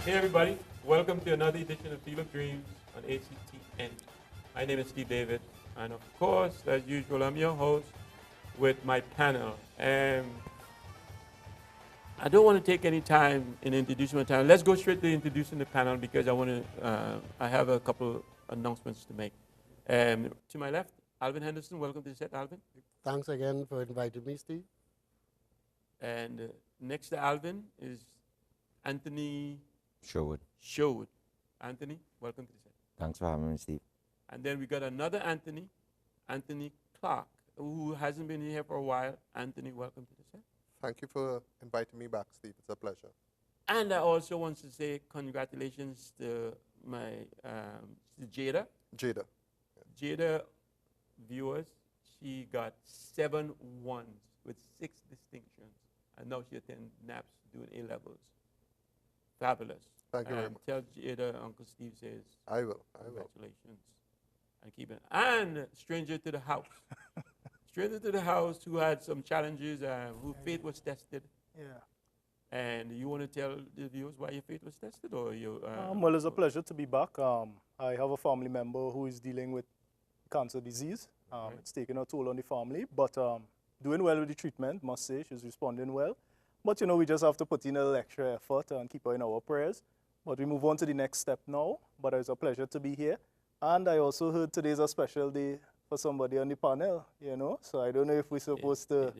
Hey everybody, welcome to another edition of Field of Dreams on ACTN. My name is Steve David, and of course, as usual, I'm your host with my panel. And I don't want to take any time in introducing my panel. Let's go straight to introducing the panel because I have a couple announcements to make. To my left, Alvin Henderson. Welcome to the set, Alvin. Thanks again for inviting me, Steve. And next to Alvin is Anthony Sherwood. Anthony, welcome to the set. Thanks for having me, Steve. And then we got another Anthony Clark, who hasn't been here for a while. Anthony, welcome to the set. Thank you for inviting me back, Steve. It's a pleasure. And I also want to say congratulations to my to Jada. Jada viewers, she got 7 ones with 6 distinctions. And now she attends NAPS doing A-levels. Fabulous. Thank you very much. Tell Jada Uncle Steve says I will. congratulations. And keep it. And stranger to the house. Stranger to the house who had some challenges, whose faith was tested. Yeah. And you want to tell the viewers why your faith was tested, or you? Well, it's a pleasure to be back. I have a family member who is dealing with cancer disease. Okay. It's taking a toll on the family, but doing well with the treatment, must say. She's responding well. But, you know, we just have to put in a little extra effort and keep her in our prayers. But we move on to the next step now. But it's a pleasure to be here. And I also heard today's a special day for somebody on the panel, you know. So I don't know if we're supposed to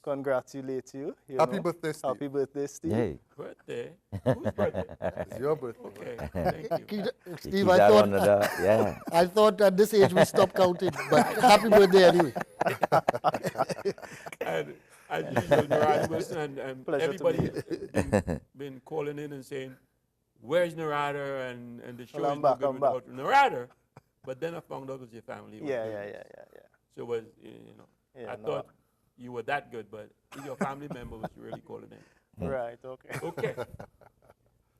congratulate you. Happy birthday, Steve. Happy birthday, Steve. Yay. Birthday? Whose birthday? It's your birthday. Okay, thank you. Steve, Keep that under the, yeah. I thought at this age we stopped counting, but happy birthday anyway. And as usual, Narada Wilson and Pleasure to everybody been calling in and saying, where's Narada? And the show Well, is I'm no back, good I'm without Narada. But then I found out it was your family. Yeah. So it was, Yeah, I no. thought you were that good, but your family member was really calling in. Right, okay. Okay.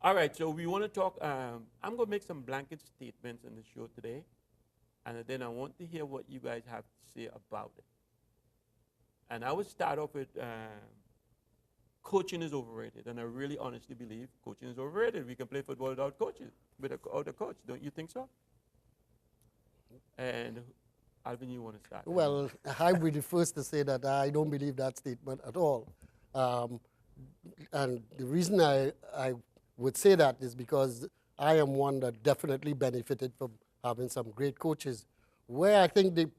All right, so we want to talk. I'm going to make some blanket statements in the show today, and then I want to hear what you guys have to say about it. And I would start off with coaching is overrated, and I really honestly believe coaching is overrated. We can play football without coaches, without a coach. Don't you think so? And Alvin, you want to start? Well, I will be the first to say that I don't believe that statement at all. And the reason I would say that is because I am one that definitely benefited from having some great coaches. Where I think the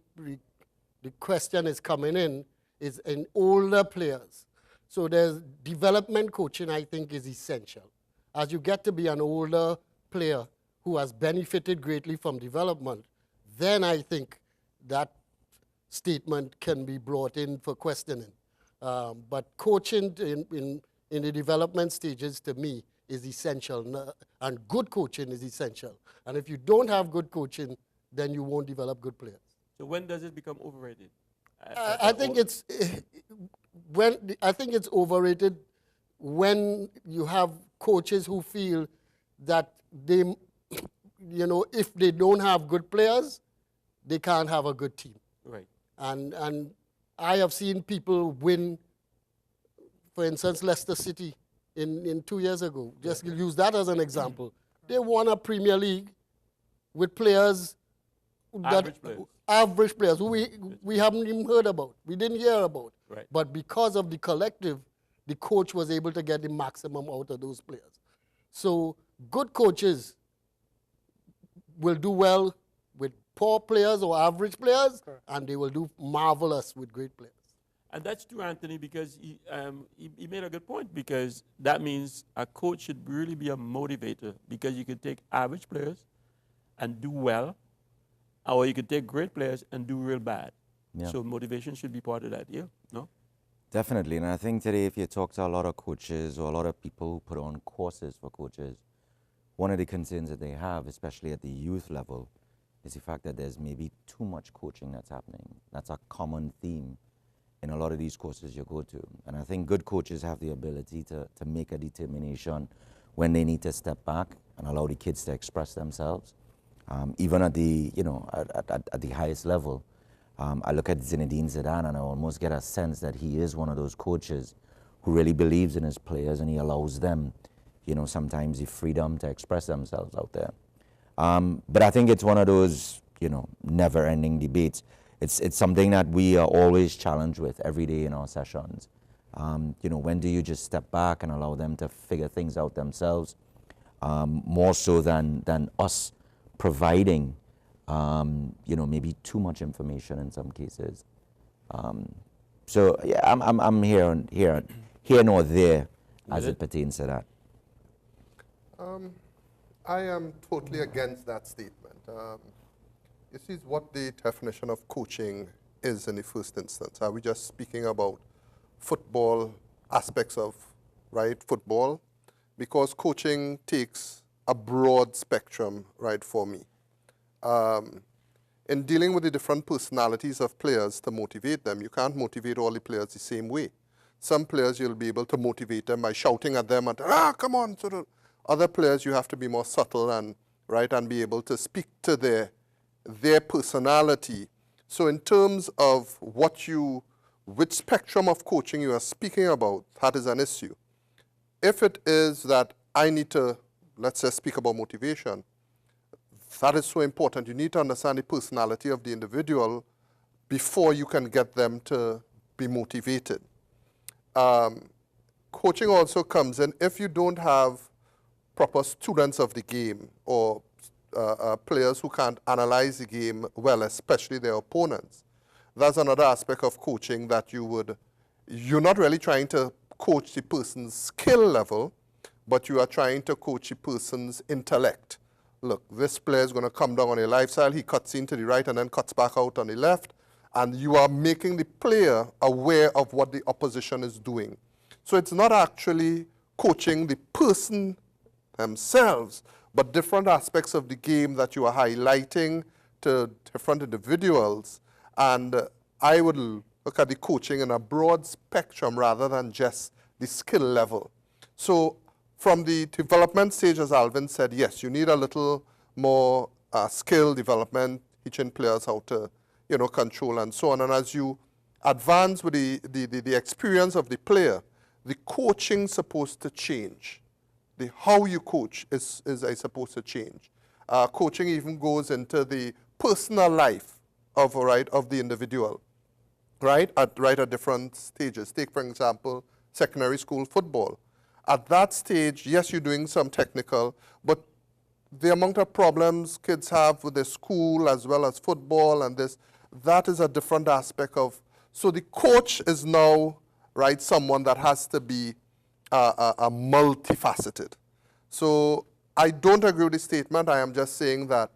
question is coming in is in older players. So there's development coaching, I think, is essential. As you get to be an older player who has benefited greatly from development, then I think that statement can be brought in for questioning. But coaching in the development stages, to me, is essential. And good coaching is essential. And if you don't have good coaching, then you won't develop good players. So when does it become overrated? I think it's overrated when you have coaches who feel that they, if they don't have good players, they can't have a good team. Right. And I have seen people win, for instance, Leicester City in 2 years ago. Just use that as an example. They won a Premier League with players average players who we haven't even heard about. We didn't hear about. Right. But because of the collective, the coach was able to get the maximum out of those players. So good coaches will do well with poor players or average players, and they will do marvelous with great players. And that's true, Anthony, because he made a good point, because that means a coach should really be a motivator, because you could take average players and do well, or you could take great players and do real bad. Yeah. So motivation should be part of that, yeah? No? Definitely. And I think today, if you talk to a lot of coaches or a lot of people who put on courses for coaches, one of the concerns that they have, especially at the youth level, is the fact that there's maybe too much coaching that's happening. That's a common theme in a lot of these courses you go to. And I think good coaches have the ability to make a determination when they need to step back and allow the kids to express themselves. Even at the, at the highest level. I look at Zinedine Zidane and I almost get a sense that he is one of those coaches who really believes in his players and he allows them, sometimes the freedom to express themselves out there. But I think it's one of those, never-ending debates. It's something that we are always challenged with every day in our sessions. When do you just step back and allow them to figure things out themselves, more so than us providing, maybe too much information in some cases. So yeah, I'm here nor there as it pertains to that. I am totally against that statement. You see what the definition of coaching is in the first instance. Are we just speaking about football aspects of, right, football? Because coaching takes a broad spectrum, right, for me. In dealing with the different personalities of players to motivate them, you can't motivate all the players the same way. Some players you'll be able to motivate them by shouting at them and, come on. Other players you have to be more subtle and, right, and be able to speak to their personality. So in terms of which spectrum of coaching you are speaking about, that is an issue. If it is that I need to, let's just speak about motivation, that is so important. You need to understand the personality of the individual before you can get them to be motivated. Coaching also comes in if you don't have proper students of the game or players who can't analyze the game well, especially their opponents. That's another aspect of coaching that you're not really trying to coach the person's skill level, but you are trying to coach the person's intellect. Look, this player is going to come down on a lifestyle, he cuts into the right and then cuts back out on the left, and you are making the player aware of what the opposition is doing. So it's not actually coaching the person themselves, but different aspects of the game that you are highlighting to different individuals. And I would look at the coaching in a broad spectrum rather than just the skill level. So from the development stage, as Alvin said, yes, you need a little more skill development, teaching players how to, control and so on. And as you advance with the experience of the player, the coaching's supposed to change. How you coach is supposed to change. Coaching even goes into the personal life of the individual, right at different stages. Take, for example, secondary school football. At that stage, yes, you're doing some technical, but the amount of problems kids have with their school as well as football and that is a different aspect of. So the coach is now, right, someone that has to be a multifaceted. So I don't agree with the statement. I am just saying that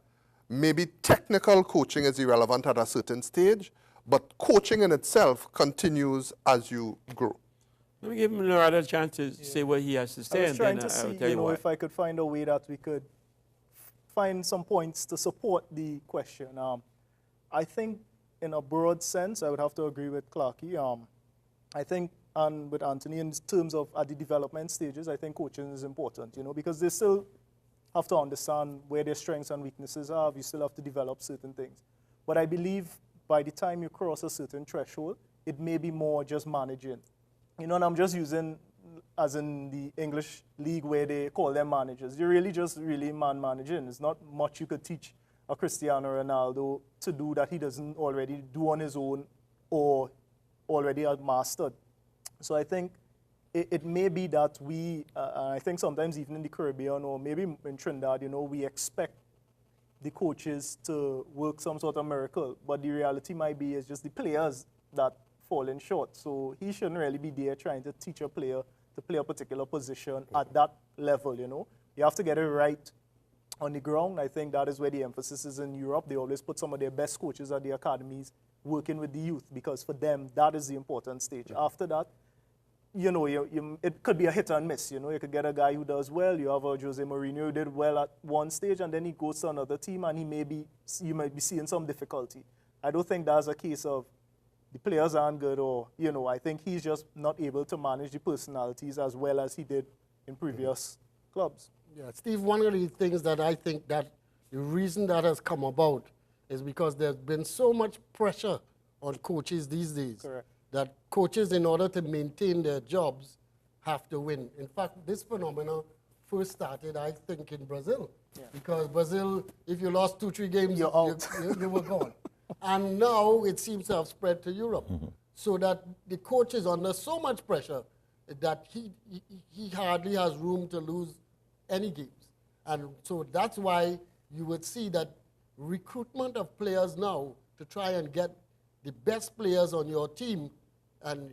maybe technical coaching is irrelevant at a certain stage, but coaching in itself continues as you grow. Let me give him another chance to say what he has to say. I was trying to see, if I could find a way that we could find some points to support the question. I think in a broad sense, I would have to agree with Clarky. I think, and with Anthony, in terms of at the development stages, I think coaching is important, because they still have to understand where their strengths and weaknesses are. You still have to develop certain things. But I believe by the time you cross a certain threshold, it may be more just managing. And I'm just using, as in the English league where they call them managers. You're really just man managing. There's not much you could teach a Cristiano Ronaldo to do that he doesn't already do on his own or already have mastered. So I think it may be that I think sometimes even in the Caribbean or maybe in Trinidad, we expect the coaches to work some sort of miracle, but the reality might be it's just the players that falling short. So he shouldn't really be there trying to teach a player to play a particular position at that level, You have to get it right on the ground. I think that is where the emphasis is in Europe. They always put some of their best coaches at the academies working with the youth because for them, that is the important stage. After that, it could be a hit and miss. You could get a guy who does well. You have a Jose Mourinho who did well at one stage, and then he goes to another team, and you might be seeing some difficulty. I don't think that's a case of the players aren't good, or I think he's just not able to manage the personalities as well as he did in previous clubs. Yeah, Steve, one of the things that I think that the reason that has come about is because there's been so much pressure on coaches these days. Correct. That coaches, in order to maintain their jobs, have to win. In fact, this phenomenon first started, I think, in Brazil. Because Brazil, if you lost 2-3 games, You're out. you were gone. And now it seems to have spread to Europe. So that the coach is under so much pressure that he hardly has room to lose any games. And so that's why you would see that recruitment of players now to try and get the best players on your team, and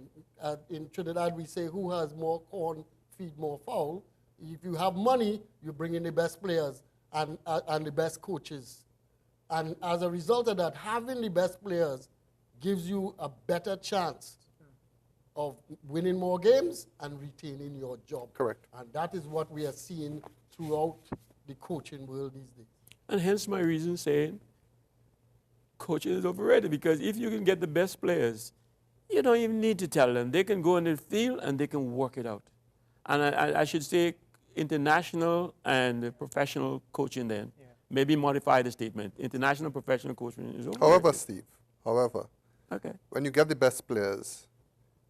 in Trinidad we say who has more corn feed more fowl. If you have money, you bring in the best players and the best coaches. And as a result of that, having the best players gives you a better chance of winning more games and retaining your job. Correct. And that is what we are seeing throughout the coaching world these days. And hence my reason saying coaching is overrated, because if you can get the best players, you don't even need to tell them. They can go in the field and they can work it out. And I should say international and professional coaching then. Maybe modify the statement. International professional coaching is overrated. However, Steve, Okay. when you get the best players,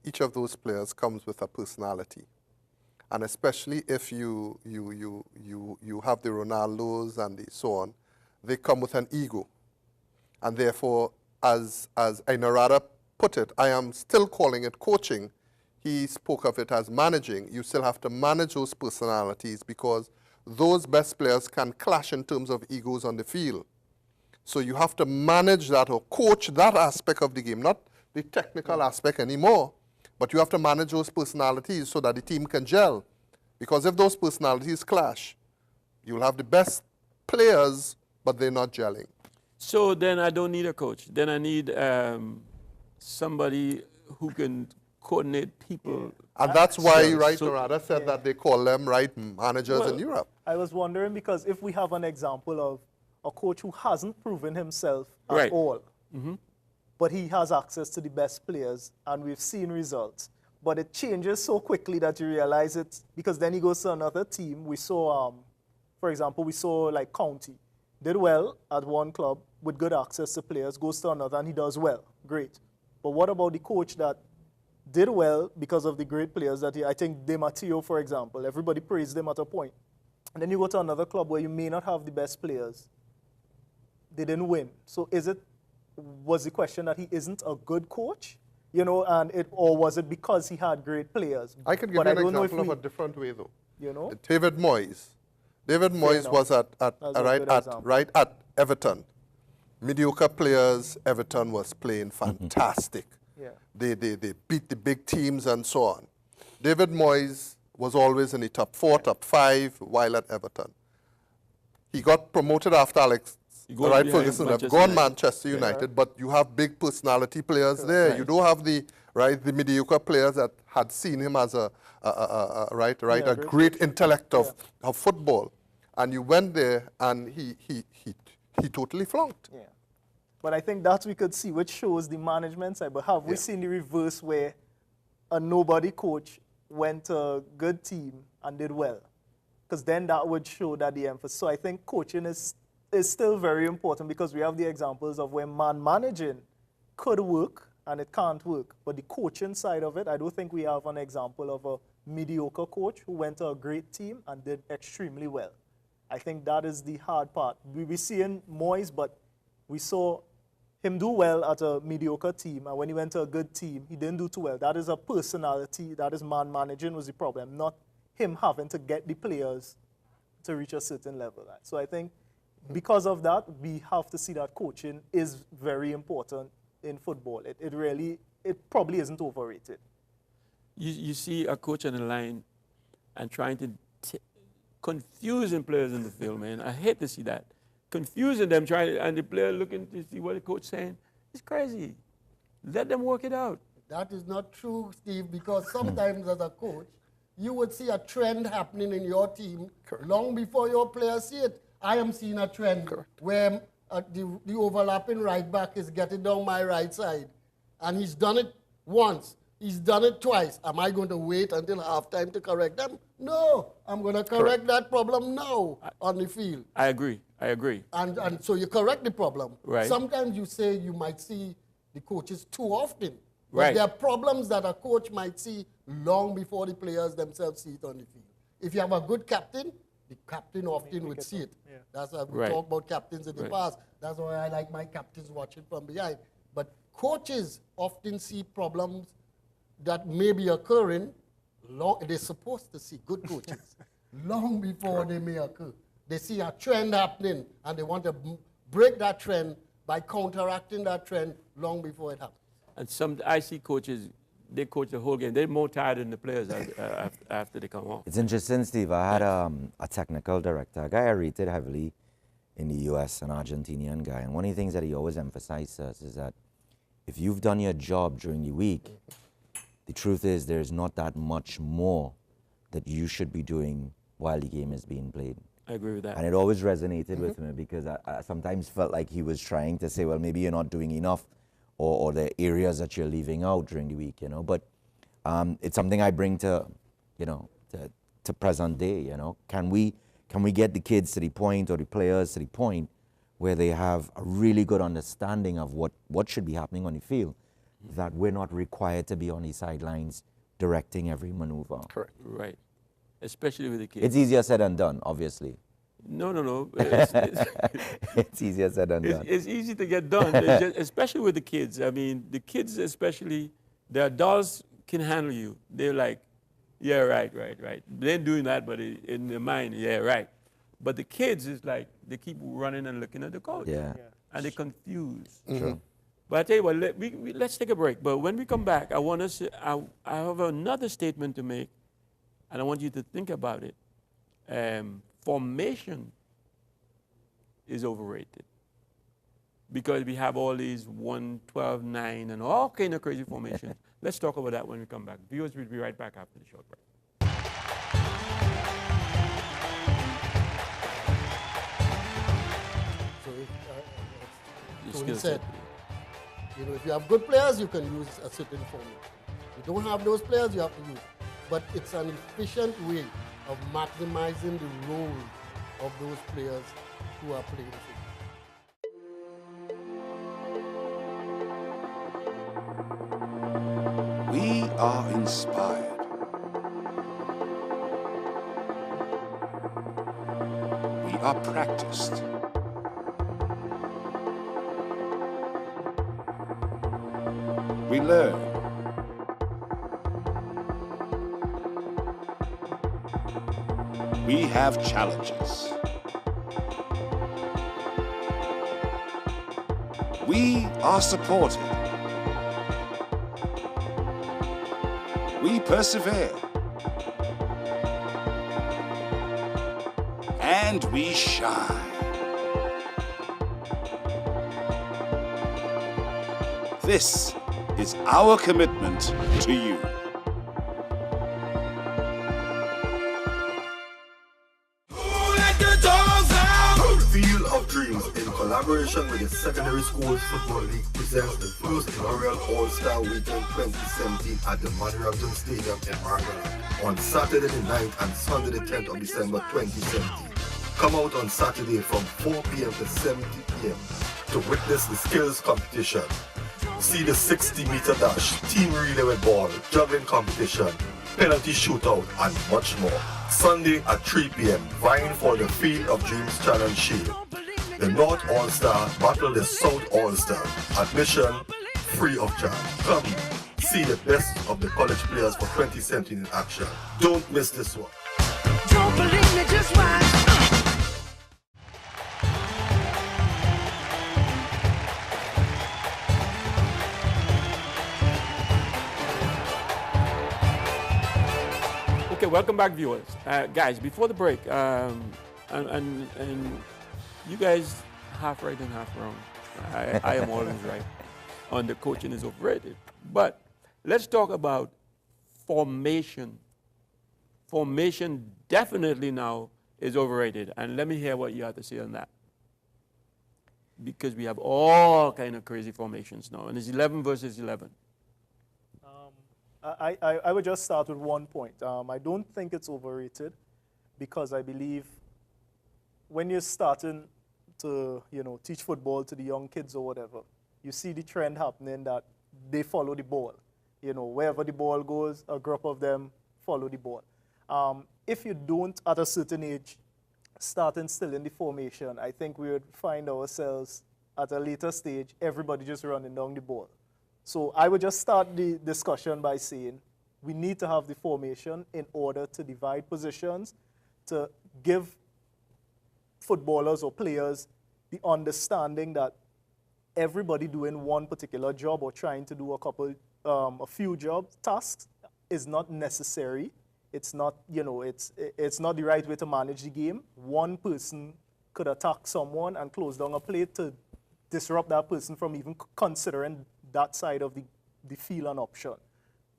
each of those players comes with a personality. And especially if you have the Ronaldos and the so on, they come with an ego. And therefore, as Ainarada put it, I am still calling it coaching. He spoke of it as managing. You still have to manage those personalities, because those best players can clash in terms of egos on the field. So you have to manage that or coach that aspect of the game, not the technical aspect anymore, but you have to manage those personalities so that the team can gel. Because if those personalities clash, you'll have the best players, but they're not gelling. So then I don't need a coach. Then I need somebody who can coordinate people. And that's why, right, So- Narada said that they call them, right, managers in Europe. I was wondering, because if we have an example of a coach who hasn't proven himself at Right. all, but he has access to the best players, and we've seen results, but it changes so quickly that you realize it, because then he goes to another team. We saw, for example, we saw like County, did well at one club with good access to players, goes to another and he does well, great. But what about the coach that did well because of the great players that I think Di Matteo, for example, everybody praised him at a point. And then you go to another club where you may not have the best players. They didn't win. So was the question that he isn't a good coach? You know, or was it because he had great players? I can give But you I an don't know if example of we- a different way, though. You know? David Moyes. David Moyes enough. was That's a good example. right at Everton. Mediocre players, Everton was playing fantastic. Yeah. They beat the big teams and so on. David Moyes was always in the top 4, top 5 while at Everton. He got promoted after Alex He goes right, behind Ferguson left, Manchester gone United. Manchester United, but you have big personality players there. Right. You don't have the mediocre players that had seen him as a great intellect of football. And you went there and he totally flunked. Yeah. But I think that we could see, which shows the management side. But have we seen the reverse, where a nobody coach went to a good team and did well? Because then that would show that the emphasis. So I think coaching is still very important, because we have the examples of where managing could work and it can't work. But the coaching side of it, I don't think we have an example of a mediocre coach who went to a great team and did extremely well. I think that is the hard part. We seeing Moyes, but we saw him do well at a mediocre team, and when he went to a good team, he didn't do too well. That is a personality, that is managing was the problem, not him having to get the players to reach a certain level. So I think because of that, we have to see that coaching is very important in football. It probably isn't overrated. You see a coach on the line and trying to confusing players in the field, man. I hate to see that. Confusing them, and the player looking to see what the coach saying. It's crazy. Let them work it out. That is not true, Steve, because sometimes as a coach, you would see a trend happening in your team long before your players see it. I am seeing a trend where the overlapping right back is getting down my right side. And he's done it once. He's done it twice. Am I going to wait until halftime to correct them? No. I'm going to correct that problem now on the field. I agree. And so you correct the problem. Right. Sometimes you say you might see the coaches too often. But Right. there are problems that a coach might see long before the players themselves see it on the field. if you have a good captain, the captain often would see it. Yeah. That's why we Right. talk about captains in the Right. past. That's why I like my captains watching from behind. But coaches often see problems that may be occurring. They're supposed to see, good coaches, long before they may occur. They see a trend happening, and they want to break that trend by counteracting that trend long before it happens. And I see coaches, they coach the whole game. They're more tired than the players after they come home. It's interesting, Steve. I had a technical director, a guy I rated heavily in the US, an Argentinian guy. And one of the things that he always emphasizes is that if you've done your job during the week, the truth is there's not that much more that you should be doing while the game is being played. I agree with that. And it always resonated with me because I sometimes felt like he was trying to say, well, maybe you're not doing enough, or the areas that you're leaving out during the week, you know. But it's something I bring to, you know, to present day, you know. Can we get the kids to the point, or the players to the point where they have a really good understanding of what should be happening on the field, that we're not required to be on the sidelines directing every maneuver. Correct. Right. Especially with the kids. It's easier said than done, obviously. No. It's easier said than done. It's easy to get done, it's just, especially with the kids. I mean, the kids especially, the adults can handle you. They're like, yeah, right. They're doing that, but in their mind, yeah, right. But the kids is like, they keep running and looking at the coach. Yeah. And they're confused. True. But I tell you what, let's take a break. But when we come back, I have another statement to make, and I want you to think about it. Formation is overrated, because we have all these 1, 12, 9, and all kind of crazy formations. Let's talk about that when we come back. Viewers, we'll be right back after the short break. So Your Tony skill said, set. you know, if you have good players, you can use a certain formula. If you don't have those players, you have to use. But it's an efficient way of maximizing the role of those players who are playing football. We are inspired. We are practiced. We learn. We have challenges. We are supported. We persevere. And we shine. This is our commitment to you. Field of Dreams, in collaboration with the Secondary Schools Football League, presents the first inaugural All-Star Weekend 2017 at the Mannerabton Stadium in Margaret on Saturday the 9th and Sunday the 10th of December 2017. Come out on Saturday from 4 p.m. to 7 p.m. to witness the skills competition. See the 60-meter dash, team relay with ball, juggling competition, penalty shootout, and much more. Sunday at 3 p.m. vying for the Field of Dreams Challenge Shield. The North All-Star battle the South All-Star. Admission free of charge. Come see the best of the college players for 2017 in action. Don't miss this one. Don't believe me, just watch. Okay, welcome back, viewers. Guys, before the break, and you guys half right and half wrong. I am always right on the coaching is overrated. But let's talk about formation. Formation definitely now is overrated. And let me hear what you have to say on that. Because we have all kind of crazy formations now. And it's 11 versus 11. I would just start with one point. I don't think it's overrated, because I believe when you're starting to, teach football to the young kids or whatever, you see the trend happening that they follow the ball. Wherever the ball goes, a group of them follow the ball. If you don't, at a certain age, start instilling the formation, I think we would find ourselves at a later stage, everybody just running down the ball. So I would just start the discussion by saying we need to have the formation in order to divide positions, to give footballers or players the understanding that everybody doing one particular job or trying to do a few tasks is not necessary. It's not, it's not the right way to manage the game. One person could attack someone and close down a play to disrupt that person from even considering that side of the field an option.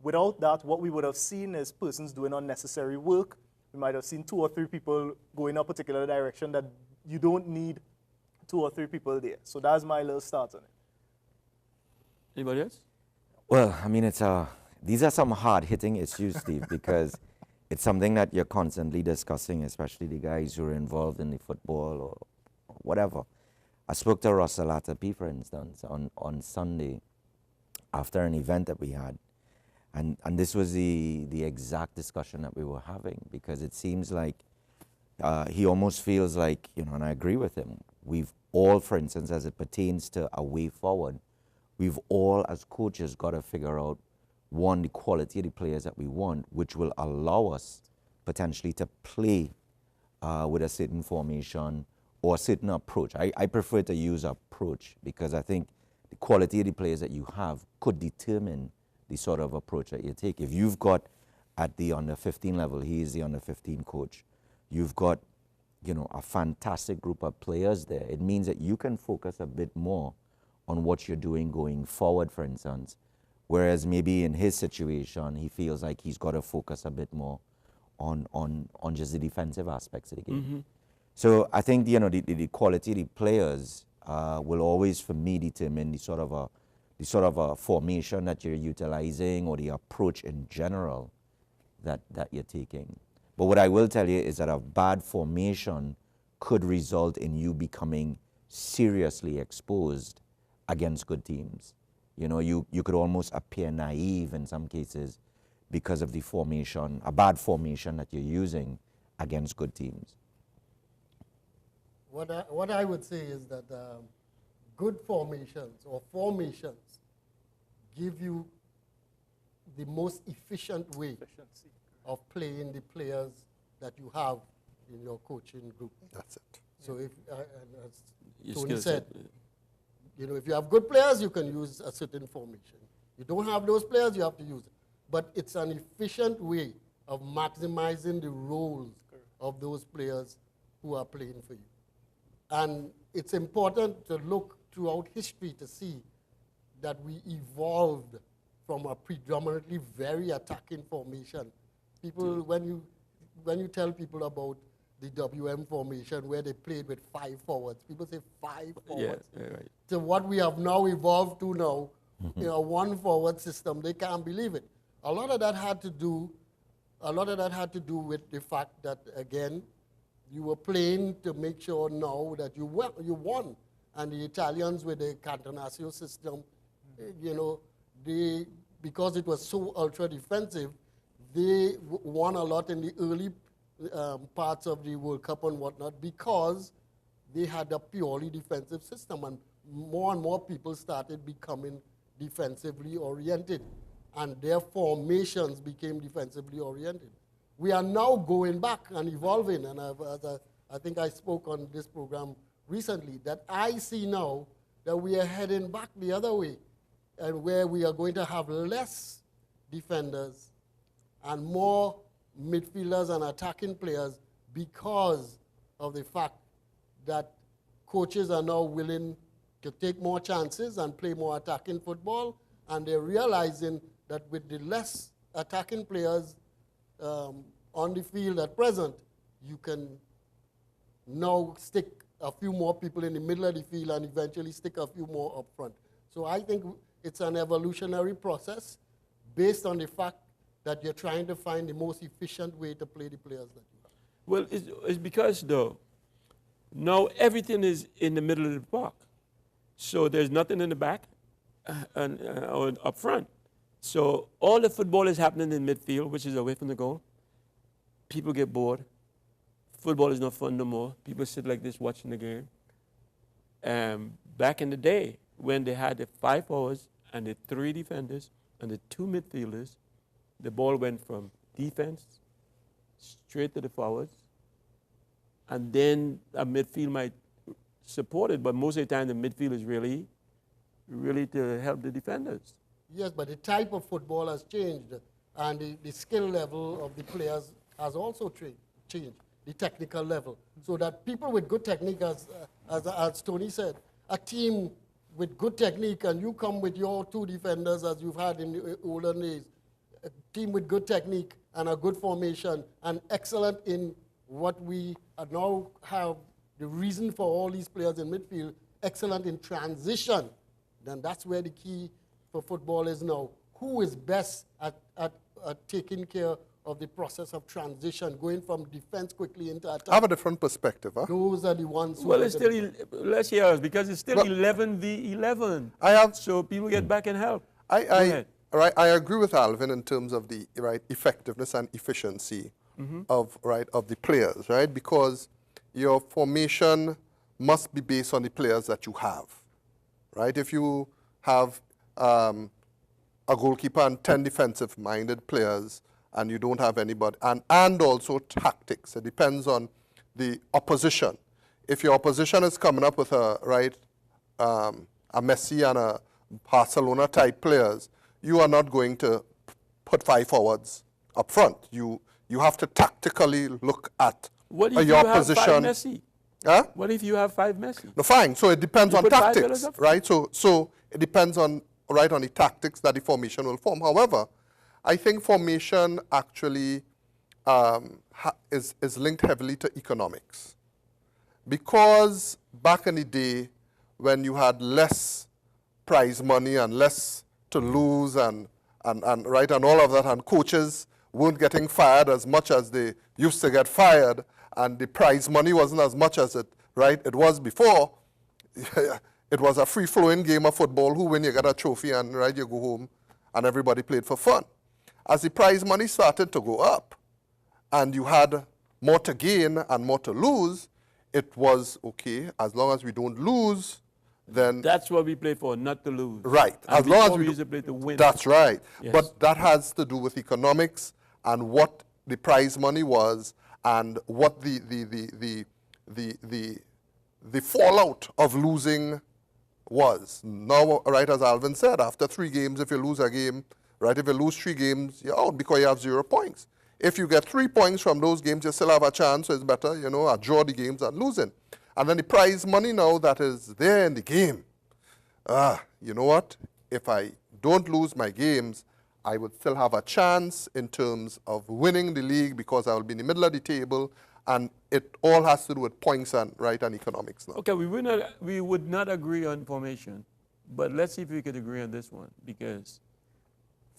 Without that, what we would have seen is persons doing unnecessary work. We might have seen 2 or 3 people go in a particular direction that you don't need 2 or 3 people there. So that's my little start on it. Anybody else? Well, I mean, these are some hard-hitting issues, Steve, because it's something that you're constantly discussing, especially the guys who are involved in the football or whatever. I spoke to Russell Atapi, for instance, on Sunday after an event that we had. And this was the exact discussion that we were having, because it seems like he almost feels like, and I agree with him, we've all, for instance, as it pertains to a way forward, we've all, as coaches, got to figure out, one, the quality of the players that we want, which will allow us potentially to play with a certain formation or a certain approach. I prefer to use approach, because I think the quality of the players that you have could determine the sort of approach that you take. If you've got at the under 15 level, he is the under 15 coach, you've got a fantastic group of players there, it means that you can focus a bit more on what you're doing going forward, for instance. Whereas maybe in his situation, he feels like he's got to focus a bit more on just the defensive aspects of the game. Mm-hmm. So I think the quality of the players will always, for me, determine the sort of a formation that you're utilizing or the approach in general that you're taking. But what I will tell you is that a bad formation could result in you becoming seriously exposed against good teams. You could almost appear naive in some cases because of the formation, a bad formation that you're using against good teams. What I would say is that good formations or formations give you the most efficient way of playing the players that you have in your coaching group. That's it. So if, as Your Tony skill said, set. if you have good players, you can use a certain formation. You don't have those players, you have to use it. But it's an efficient way of maximizing the roles of those players who are playing for you. And it's important to look throughout history to see that we evolved from a predominantly very attacking formation. People, when you tell people about the WM formation where they played with 5 forwards, people say 5 forwards. Yeah, right. To what we have now evolved to now, in a 1 forward system, they can't believe it. A lot of that had to do with the fact that, again, you were playing to make sure now that you won. And the Italians with the Catenaccio system, because it was so ultra defensive, they won a lot in the early parts of the World Cup and whatnot because they had a purely defensive system, and more people started becoming defensively oriented, and their formations became defensively oriented. We are now going back and evolving, and I think I spoke on this program recently, that I see now that we are heading back the other way, and where we are going to have less defenders and more midfielders and attacking players because of the fact that coaches are now willing to take more chances and play more attacking football, and they're realizing that with the less attacking players on the field at present, you can now stick a few more people in the middle of the field and eventually stick a few more up front. So I think it's an evolutionary process based on the fact that you're trying to find the most efficient way to play the players that you have. Well, it's because, though, now everything is in the middle of the park. So there's nothing in the back or up front. So all the football is happening in midfield, which is away from the goal. people get bored. Football is not fun no more. People sit like this watching the game. Back in the day, when they had the 5 forwards and the 3 defenders and the 2 midfielders, the ball went from defense straight to the forwards, and then a midfield might support it, but most of the time the midfield is really to help the defenders. Yes, but the type of football has changed, and the skill level of the players has also changed, the technical level. So that people with good technique, as Tony said, a team with good technique, and you come with your 2 defenders as you've had in the olden days, a team with good technique and a good formation and excellent in what we now have, the reason for all these players in midfield, excellent in transition, then that's where the key for football is now. Who is best at taking care of the process of transition, going from defense quickly into attack? I have a different perspective. Huh? Those are the ones who... Well, it's still, let's hear us, because it's still Well, 11v11. I have... So people get back and help. I ahead. I agree with Alvin in terms of the effectiveness and efficiency of the players, right? Because your formation must be based on the players that you have, right? If you have a goalkeeper and 10 defensive-minded players, and you don't have anybody, and also tactics. It depends on the opposition. If your opposition is coming up with a Messi and a Barcelona type players, you are not going to put 5 forwards up front. You have to tactically look at What if your you have position. 5 Messi? Huh? What if you have 5 Messi? No, fine. So it depends You on put 5 tactics, fellas up right? So it depends on the tactics that the formation will form. However, I think formation actually is linked heavily to economics, because back in the day when you had less prize money and less to lose and all of that, and coaches weren't getting fired as much as they used to get fired, and the prize money wasn't as much as it was before. It was a free-flowing game of football. Who win, you get a trophy, and you go home, and everybody played for fun. As the prize money started to go up, and you had more to gain and more to lose, it was okay, as long as we don't lose, then... That's what we play for, not to lose. Right. And as long as we used to play to win. That's right. Yes. But that has to do with economics and what the prize money was, and what the fallout of losing was. Now, as Alvin said, after 3 games, if you lose a game, if you lose 3 games, you're out because you have 0 points. If you get 3 points from those games, you still have a chance, so it's better, draw the games than losing. And then the prize money now that is there in the game. You know what? If I don't lose my games, I would still have a chance in terms of winning the league, because I will be in the middle of the table, and it all has to do with points and economics now. Okay, we would not agree on formation, but let's see if we could agree on this one, because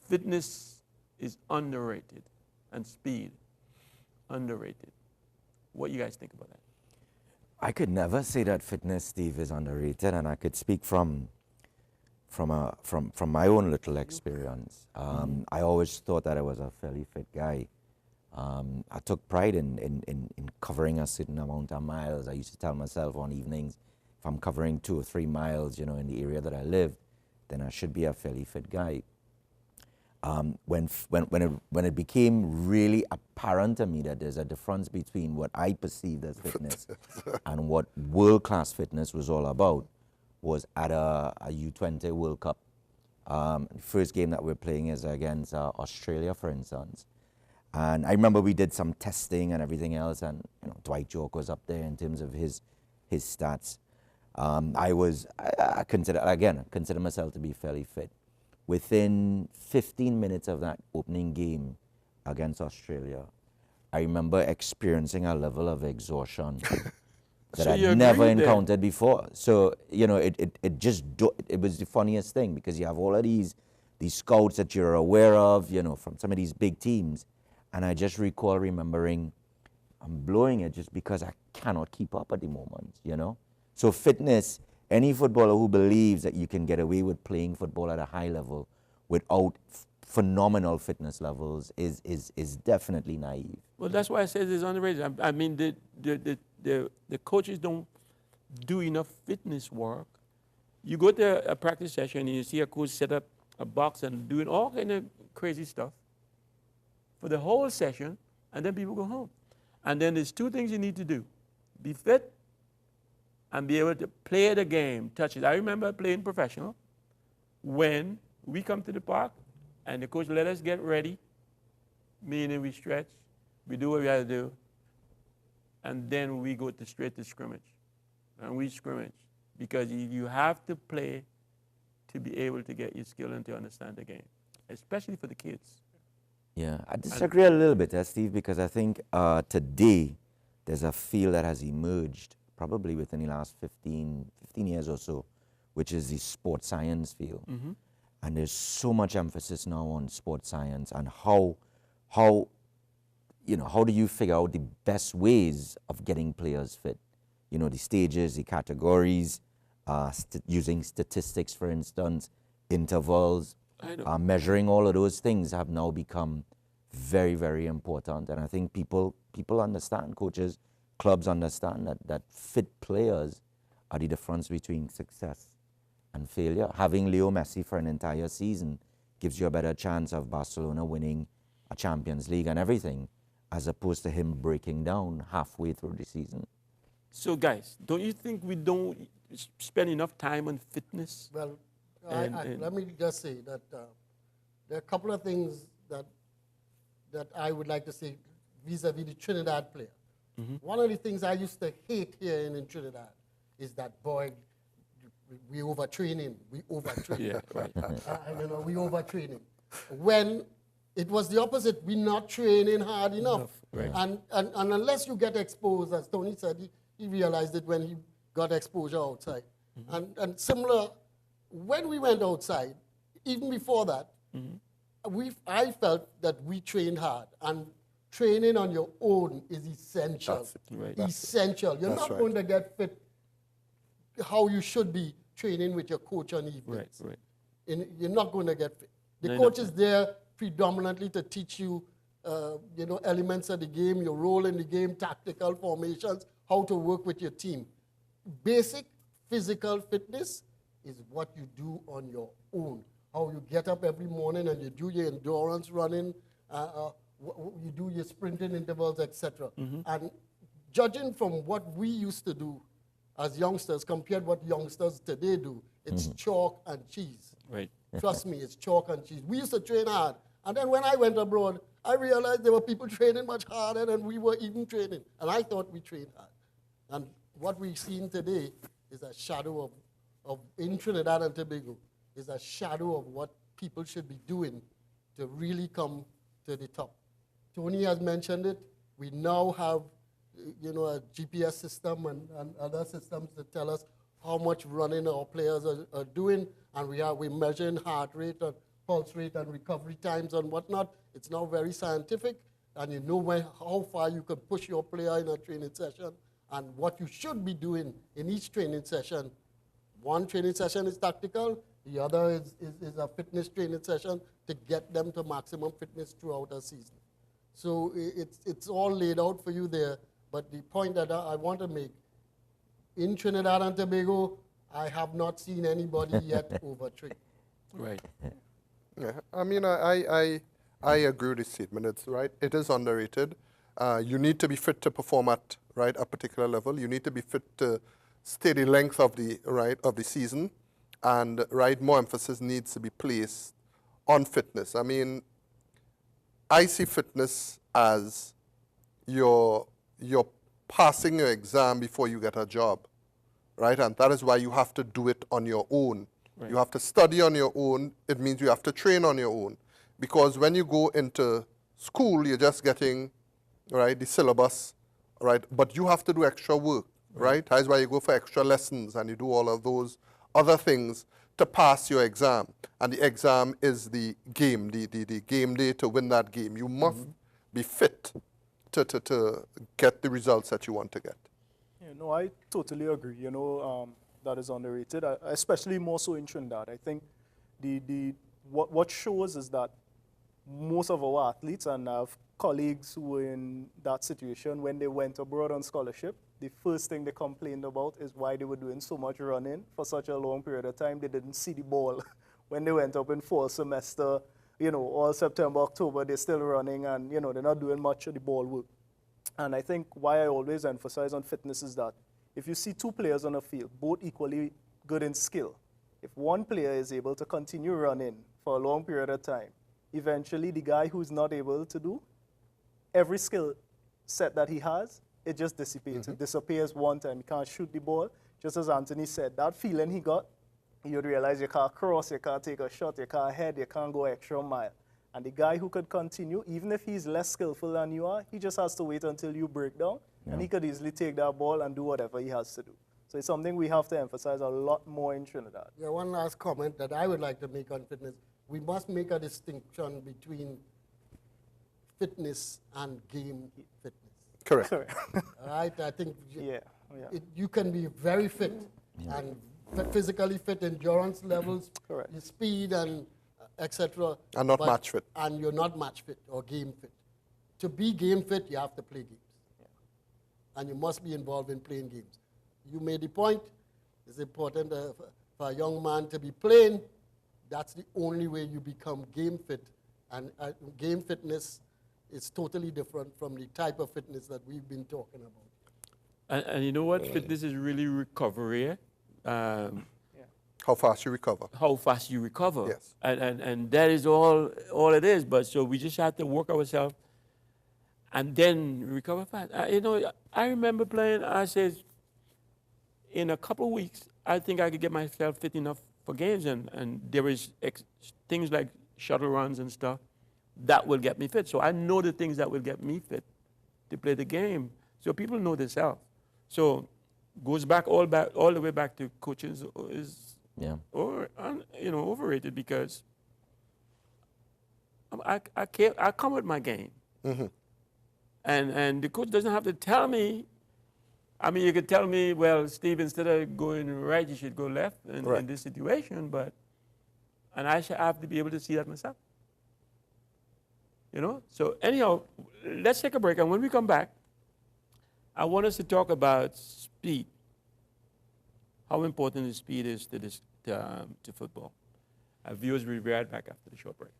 fitness is underrated and speed underrated. What do you guys think about that? I could never say that fitness, Steve, is underrated, and I could speak from my own little experience. I always thought that I was a fairly fit guy. I took pride in covering a certain amount of miles. I used to tell myself on evenings, if I'm covering 2 or 3 miles, in the area that I live, then I should be a fairly fit guy. When it became really apparent to me that there's a difference between what I perceived as fitness and what world-class fitness was all about, was at a U20 World Cup. The first game that we're playing is against Australia, for instance. And I remember we did some testing and everything else, and Dwight York was up there in terms of his stats. I consider myself to be fairly fit. Within 15 minutes of that opening game against Australia, I remember experiencing a level of exhaustion that I'd never encountered before. So, it was the funniest thing, because you have all of these scouts that you're aware of, from some of these big teams. And I just recall remembering I'm blowing it just because I cannot keep up at the moment, So fitness, any footballer who believes that you can get away with playing football at a high level without phenomenal fitness levels is definitely naive. Well, that's why I say it's underrated. I mean, the coaches don't do enough fitness work. You go to a practice session and you see a coach set up a box and doing all kind of crazy stuff for the whole session, and then people go home. And then there's two things you need to do: be fit and be able to play the game, touch it. I remember playing professional when we come to the park and the coach let us get ready, meaning we stretch, we do what we have to do, and then we go straight to scrimmage. And we scrimmage because you have to play to be able to get your skill and to understand the game, especially for the kids. Yeah, I disagree a little bit, Steve, because I think today there's a field that has emerged probably within the last 15 years or so, which is the sports science field. Mm-hmm. And there's so much emphasis now on sports science and how do you figure out the best ways of getting players fit? You know, the stages, the categories, using statistics, for instance, intervals, measuring all of those things have now become very, very important. And I think people understand, coaches, clubs understand that fit players are the difference between success and failure. Having Leo Messi for an entire season gives you a better chance of Barcelona winning a Champions League and everything, as opposed to him breaking down halfway through the season. So, guys, don't you think we don't spend enough time on fitness? Well, And- let me just say that there are a couple of things that I would like to say vis-a-vis the Trinidad player. One of the things I used to hate here in Trinidad is that, boy, we overtrain him. We overtrain him. Yeah, right. We overtrain him. When it was the opposite, we're not training hard enough. Right. And unless you get exposed, as Tony said, he realized it when he got exposure outside. And similar, when we went outside, even before that, I felt that we trained hard. And training on your own is essential. That's it. Right. Essential. You're That's not right. going to get fit how you should be training with your coach on evenings. Right. You're not going to get fit. The No, coach no. is there predominantly to teach you, elements of the game, your role in the game, tactical formations, how to work with your team. Basic physical fitness is what you do on your own. How you get up every morning and you do your endurance running, you do your sprinting intervals, etc. And judging from what we used to do as youngsters compared what youngsters today do, it's chalk and cheese. Right. Trust me, it's chalk and cheese. We used to train hard. And then when I went abroad, I realized there were people training much harder than we were even training. And I thought we trained hard. And what we've seen today is a shadow of in Trinidad and Tobago, is a shadow of what people should be doing to really come to the top. Tony has mentioned it. We now have, a GPS system and other systems that tell us how much running our players are doing, and we're measuring heart rate and pulse rate and recovery times and whatnot. It's now very scientific, and you know how far you can push your player in a training session and what you should be doing in each training session. One training session is tactical, the other is a fitness training session to get them to maximum fitness throughout a season. So it's all laid out for you there, but the point that I want to make, in Trinidad and Tobago, I have not seen anybody yet overtrain. Right. Yeah, I mean, I agree with this statement. It's right. It is underrated. You need to be fit to perform at a particular level. You need to be fit to stay the length of the season, and more emphasis needs to be placed on fitness. I mean, I see fitness as you're passing your exam before you get a job, right? And that is why you have to do it on your own. Right. You have to study on your own. It means you have to train on your own. Because when you go into school, you're just getting, the syllabus, But you have to do extra work, right? That's why you go for extra lessons and you do all of those other things to pass your exam. And the exam is the game, the game day to win that game. You must be fit to get the results that you want to get. Yeah, no, I totally agree. That is underrated, especially more so in Trinidad. I think what shows is that most of our athletes, and I have colleagues who were in that situation when they went abroad on scholarship, the first thing they complained about is why they were doing so much running for such a long period of time. They didn't see the ball. When they went up in fall semester, all September, October, they're still running and, they're not doing much of the ball work. And I think why I always emphasize on fitness is that if you see two players on a field, both equally good in skill, if one player is able to continue running for a long period of time, eventually the guy who's not able to do, every skill set that he has, it just dissipates. It disappears one time. He can't shoot the ball. Just as Anthony said, that feeling he got, you'd realize you can't cross, you can't take a shot, you can't head, you can't go extra mile. And the guy who could continue, even if he's less skillful than you are, he just has to wait until you break down, and he could easily take that ball and do whatever he has to do. So it's something we have to emphasize a lot more in Trinidad. Yeah, one last comment that I would like to make on fitness. We must make a distinction between fitness and game fitness. Correct. All right, I think Yeah. you can be very fit and physically fit, endurance levels, Correct. your speed and etc. And not match fit. And you're not match fit or game fit. To be game fit, you have to play games. And you must be involved in playing games. You made the point, it's important for a young man to be playing. That's the only way you become game fit. And game fitness is totally different from the type of fitness that we've been talking about. And you know what? Fitness is really recovery. How fast you recover. How fast you recover. Yes. And that is all it is. But so we just have to work ourselves and then recover fast. I remember playing, I said, in a couple of weeks, I think I could get myself fit enough for games. And there is things like shuttle runs and stuff that will get me fit. So I know the things that will get me fit to play the game. So people know themselves. So goes back all the way back to coaching is overrated because I come with my game. And the coach doesn't have to tell me. I mean, you could tell me, well, Steve, instead of going right, you should go left in this situation, and I should have to be able to see that myself. So anyhow, let's take a break, and when we come back, I want us to talk about speed, how important the speed is to football. Viewers, we'll be right back after the short break.